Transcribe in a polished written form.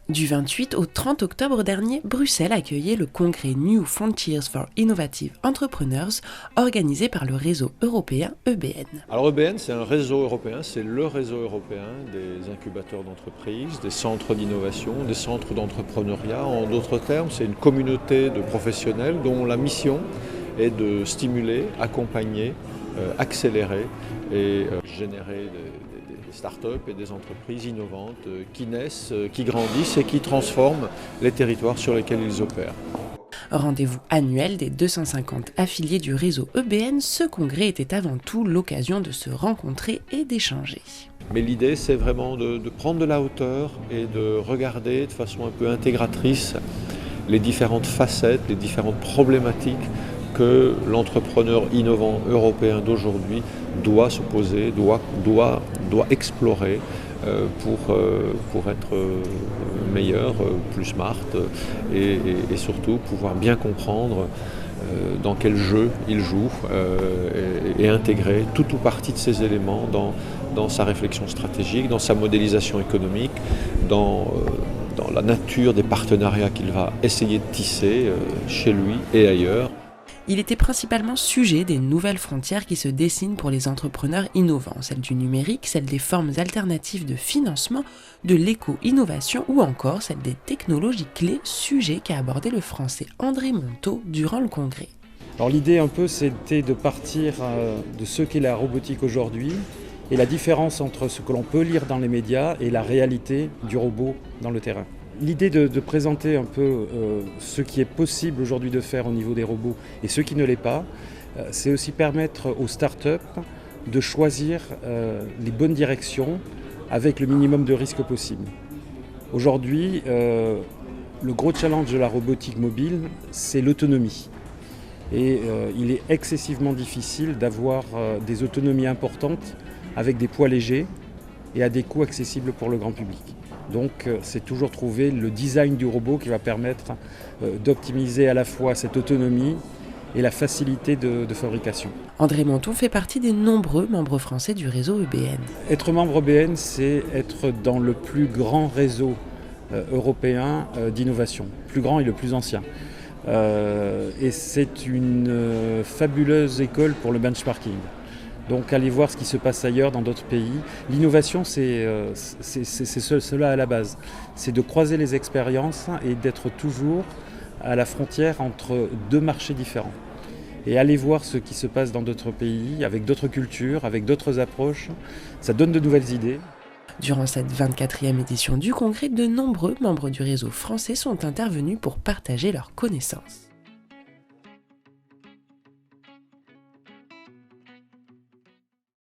Du 28 au 30 octobre dernier, Bruxelles accueillait le congrès New Frontiers for Innovative Entrepreneurs, organisé par le réseau européen EBN. Alors EBN, c'est un réseau européen, c'est le réseau européen des incubateurs d'entreprises, des centres d'innovation, des centres d'entrepreneuriat. En d'autres termes, c'est une communauté de professionnels dont la mission est de stimuler, accompagner, accélérer et générer des startups et des entreprises innovantes qui naissent, qui grandissent et qui transforment les territoires sur lesquels ils opèrent. Rendez-vous annuel des 250 affiliés du réseau EBN, ce congrès était avant tout l'occasion de se rencontrer et d'échanger. Mais l'idée, c'est vraiment de prendre de la hauteur et de regarder de façon un peu intégratrice les différentes facettes, les différentes problématiques que l'entrepreneur innovant européen d'aujourd'hui doit se poser, doit explorer pour être meilleur, plus smart et surtout pouvoir bien comprendre dans quel jeu il joue et intégrer tout ou partie de ces éléments dans sa réflexion stratégique, dans sa modélisation économique, dans la nature des partenariats qu'il va essayer de tisser chez lui et ailleurs. Il était principalement sujet des nouvelles frontières qui se dessinent pour les entrepreneurs innovants, celle du numérique, celle des formes alternatives de financement, de l'éco-innovation ou encore celle des technologies clés, sujet qu'a abordé le français André Monteau durant le congrès. Alors l'idée un peu c'était de partir de ce qu'est la robotique aujourd'hui et la différence entre ce que l'on peut lire dans les médias et la réalité du robot dans le terrain. L'idée de présenter un peu ce qui est possible aujourd'hui de faire au niveau des robots et ce qui ne l'est pas, c'est aussi permettre aux startups de choisir les bonnes directions avec le minimum de risques possible. Aujourd'hui, le gros challenge de la robotique mobile, c'est l'autonomie. Et il est excessivement difficile d'avoir des autonomies importantes avec des poids légers et à des coûts accessibles pour le grand public. Donc c'est toujours trouver le design du robot qui va permettre d'optimiser à la fois cette autonomie et la facilité de fabrication. André Monteau fait partie des nombreux membres français du réseau EBN. Être membre EBN, c'est être dans le plus grand réseau européen d'innovation, le plus grand et le plus ancien. Et c'est une fabuleuse école pour le benchmarking. Donc aller voir ce qui se passe ailleurs dans d'autres pays. L'innovation, c'est cela à la base. C'est de croiser les expériences et d'être toujours à la frontière entre deux marchés différents. Et aller voir ce qui se passe dans d'autres pays, avec d'autres cultures, avec d'autres approches, ça donne de nouvelles idées. Durant cette 24e édition du congrès, de nombreux membres du réseau français sont intervenus pour partager leurs connaissances.